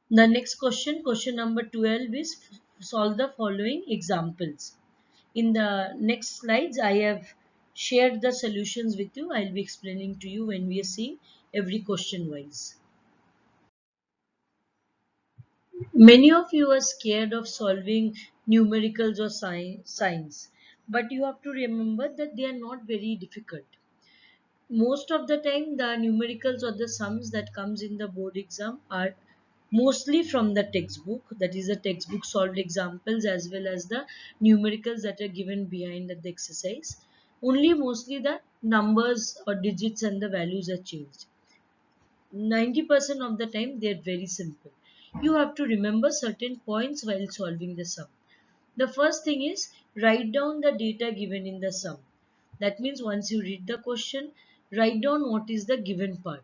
The next question, question number 12 is solve the following examples. In the next slides, I have shared the solutions with you. I'll be explaining to you when we are seeing every question wise. Many of you are scared of solving numericals or signs, but you have to remember that they are not very difficult. Most of the time, the numericals or the sums that comes in the board exam are mostly from the textbook, that is the textbook solved examples, as well as the numericals that are given behind the exercise. Only mostly the numbers or digits and the values are changed. 90% of the time they are very simple. You have to remember certain points while solving the sum. The first thing is write down the data given in the sum. That means once you read the question, write down what is the given part.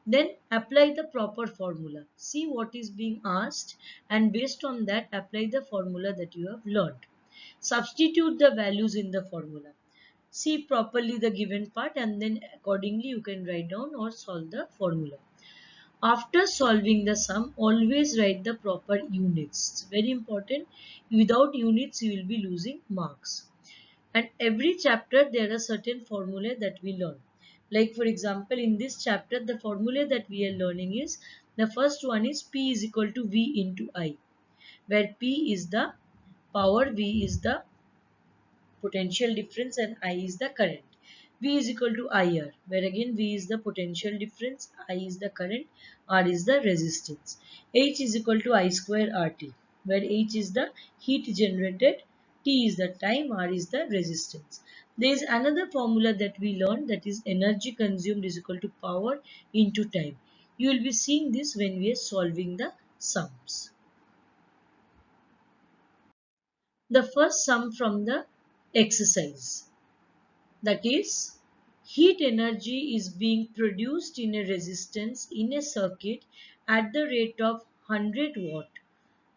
Then apply the proper formula. See what is being asked and based on that apply the formula that you have learned. Substitute the values in the formula. See properly the given part and then accordingly you can write down or solve the formula. After solving the sum, always write the proper units. It's very important. Without units, you will be losing marks. And every chapter, there are certain formulae that we learn. Like for example, in this chapter, the formula that we are learning is, the first one is P is equal to V into I, where P is the power, V is the potential difference and I is the current. V is equal to IR, where again V is the potential difference, I is the current, R is the resistance. H is equal to I square RT, where H is the heat generated, T is the time, R is the resistance. There is another formula that we learned, that is energy consumed is equal to power into time. You will be seeing this when we are solving the sums. The first sum from the exercise, that is, heat energy is being produced in a resistance in a circuit at the rate of 100 watt.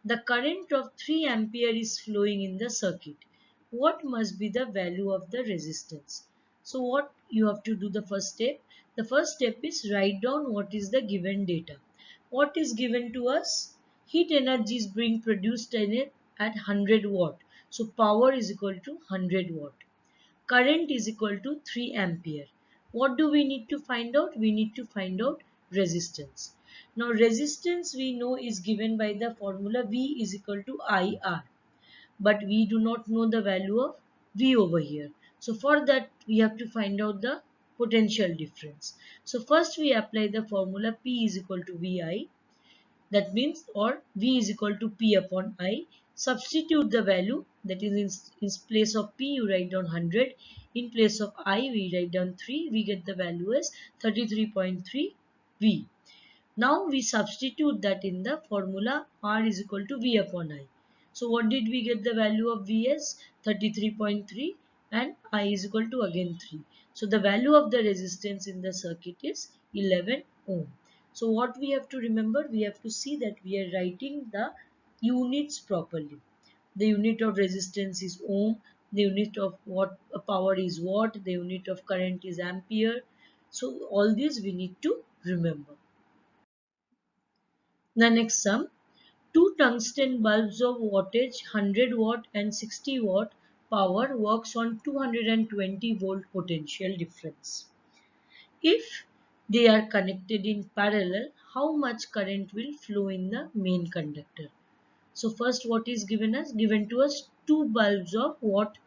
The current of 3 ampere is flowing in the circuit. What must be the value of the resistance? So what you have to do, the first step? The first step is write down what is the given data. What is given to us? Heat energy is being produced in it at 100 watt. So power is equal to 100 watt. Current is equal to 3 ampere. What do we need to find out? We need to find out resistance. Now resistance we know is given by the formula V is equal to IR. But we do not know the value of V over here. So for that we have to find out the potential difference. So first we apply the formula P is equal to VI. That means, or V is equal to P upon I. Substitute the value, that is in place of P you write down 100. In place of I we write down 3. We get the value as 33.3 V. Now we substitute that in the formula R is equal to V upon I. So what did we get the value of V as? 33.3 and I is equal to again 3. So the value of the resistance in the circuit is 11 ohm. So what we have to remember, we have to see that we are writing the units properly. The unit of resistance is ohm, the unit of what power is watt, the unit of current is ampere. So all these we need to remember. The next sum, two tungsten bulbs of wattage 100 watt and 60 watt power works on 220 volt potential difference. If they are connected in parallel, how much current will flow in the main conductor? So first what is given us? Given to us two bulbs of watt,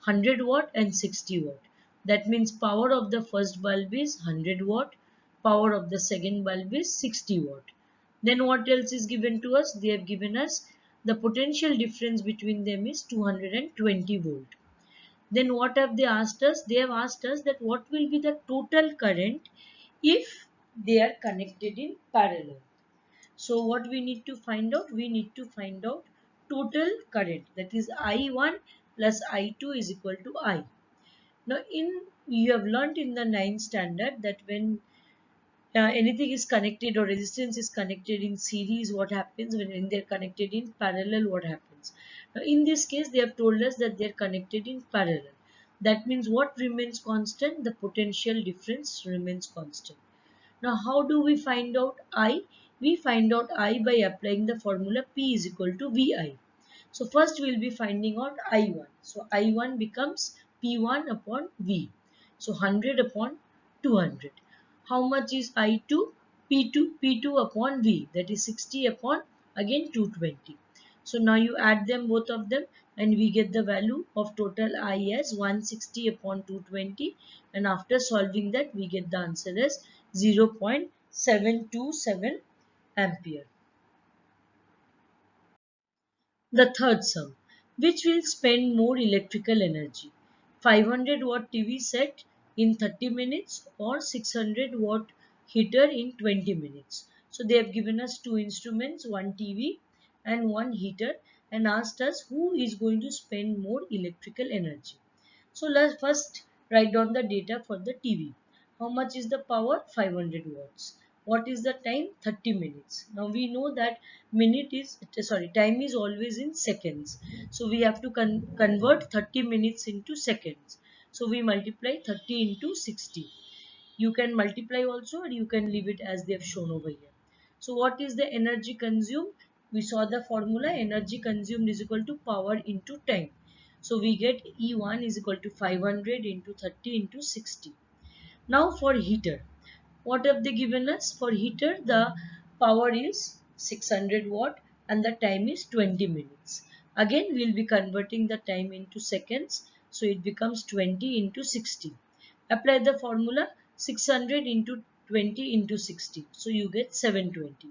100 watt and 60 watt. That means power of the first bulb is 100 watt, power of the second bulb is 60 watt. Then what else is given to us? They have given us the potential difference between them is 220 volt. Then what have they asked us? They have asked us that what will be the total current if they are connected in parallel. So what we need to find out? We need to find out total current, that is I1 plus I2 is equal to I. Now you have learnt in the 9th standard that when anything is connected or resistance is connected in series, what happens? When they are connected in parallel, what happens? Now in this case they have told us that they are connected in parallel. That means what remains constant? The potential difference remains constant. Now how do we find out I? We find out I by applying the formula P is equal to VI. So first we will be finding out I1. So I1 becomes P1 upon V. So 100 upon 200. How much is I2? P2 upon V, that is 60 upon again 220. So now you add them, both of them, and we get the value of total I as 160 upon 220, and after solving that we get the answer as 0.727 ampere. The third sum, which will spend more electrical energy? 500-watt TV set in 30 minutes or 600-watt heater in 20 minutes. So they have given us two instruments, one TV and one heater, and asked us who is going to spend more electrical energy. So let's first write down the data for the TV. How much is the power? 500 watts. What is the time? 30 minutes. Now we know that time is always in seconds. So we have to convert 30 minutes into seconds. So we multiply 30 into 60. You can multiply also, or you can leave it as they have shown over here. So what is the energy consumed? We saw the formula, energy consumed is equal to power into time. So we get E1 is equal to 500 into 30 into 60. Now for heater, what have they given us? For heater, the power is 600 watt and the time is 20 minutes. Again, we will be converting the time into seconds. So it becomes 20 into 60. Apply the formula, 600 into 20 into 60. So you get 720.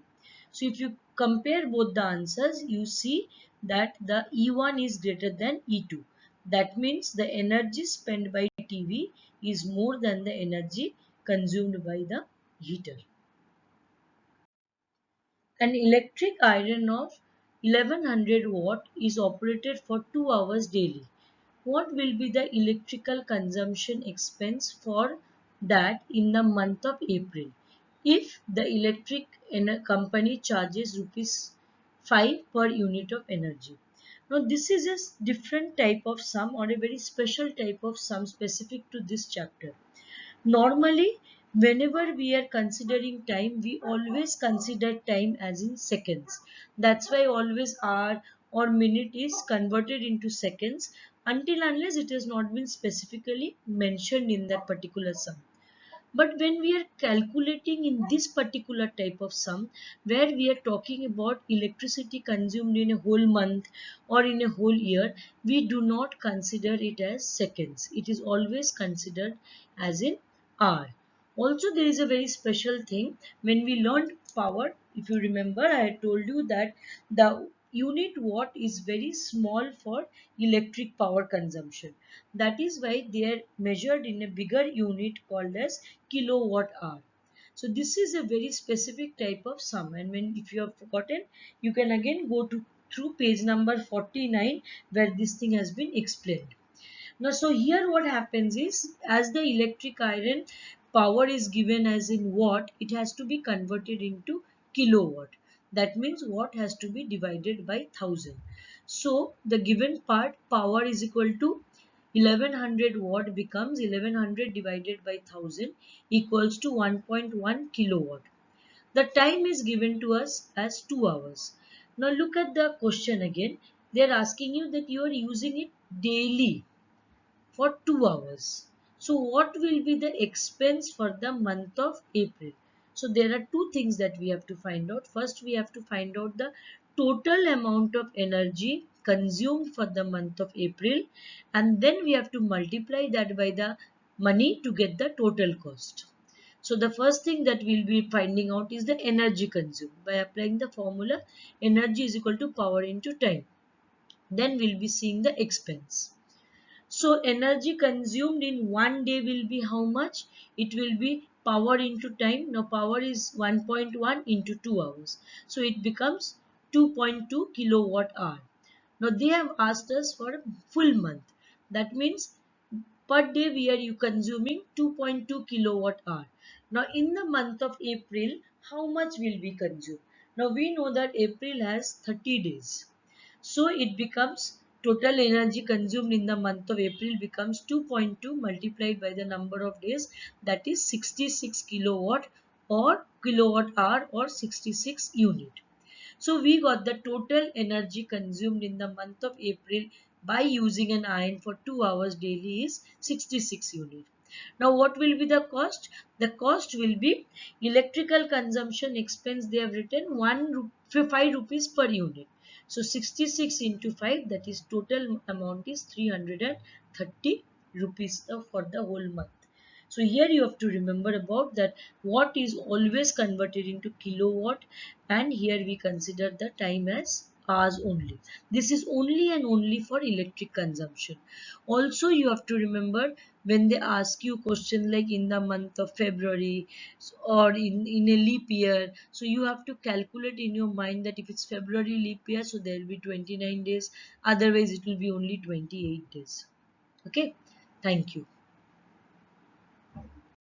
So if you compare both the answers, you see that the E1 is greater than E2. That means the energy spent by TV is more than the energy consumed by the heater. An electric iron of 1100 watt is operated for 2 hours daily. What will be the electrical consumption expense for that in the month of April if the electric company charges rupees 5 per unit of energy? Now this is a different type of sum, or a very special type of sum specific to this chapter. Normally, whenever we are considering time, we always consider time as in seconds. That's why always hour or minute is converted into seconds until unless it has not been specifically mentioned in that particular sum. But when we are calculating in this particular type of sum, where we are talking about electricity consumed in a whole month or in a whole year, we do not consider it as seconds. It is always considered as in hour. Also, there is a very special thing when we learned power. If you remember, I had told you that the unit watt is very small for electric power consumption. That is why they are measured in a bigger unit called as kilowatt hour. So this is a very specific type of sum, and when if you have forgotten, you can again go to through page number 49 where this thing has been explained. Now, so here what happens is, as the electric iron power is given as in watt, it has to be converted into kilowatt. That means watt has to be divided by 1000. So the given part, power is equal to 1100 watt, becomes 1100 divided by 1000 equals to 1.1 kilowatt. The time is given to us as 2 hours. Now look at the question again. They are asking you that you are using it daily for 2 hours. So what will be the expense for the month of April? So there are two things that we have to find out. First, we have to find out the total amount of energy consumed for the month of April, and then we have to multiply that by the money to get the total cost. So the first thing that we'll be finding out is the energy consumed by applying the formula energy is equal to power into time. Then we'll be seeing the expense. So energy consumed in one day will be how much? It will be power into time. Now power is 1.1 into 2 hours. So it becomes 2.2 kilowatt hour. Now they have asked us for a full month. That means per day we are you consuming 2.2 kilowatt hour. Now in the month of April, how much will be consumed? Now we know that April has 30 days. So it becomes total energy consumed in the month of April becomes 2.2 multiplied by the number of days, that is 66 kilowatt or kilowatt hour or 66 unit. So we got the total energy consumed in the month of April by using an iron for 2 hours daily is 66 unit. Now what will be the cost? The cost will be electrical consumption expense. They have written 5 rupees per unit. So 66 into 5, that is total amount is 330 rupees for the whole month. So here you have to remember about that watt is always converted into kilowatt, and here we consider the time as hours only. This is only and only for electric consumption. Also you have to remember when they ask you question like in the month of February or in a leap year, so you have to calculate in your mind that if it's February leap year, so there will be 29 days, otherwise it will be only 28 days. Okay, thank you.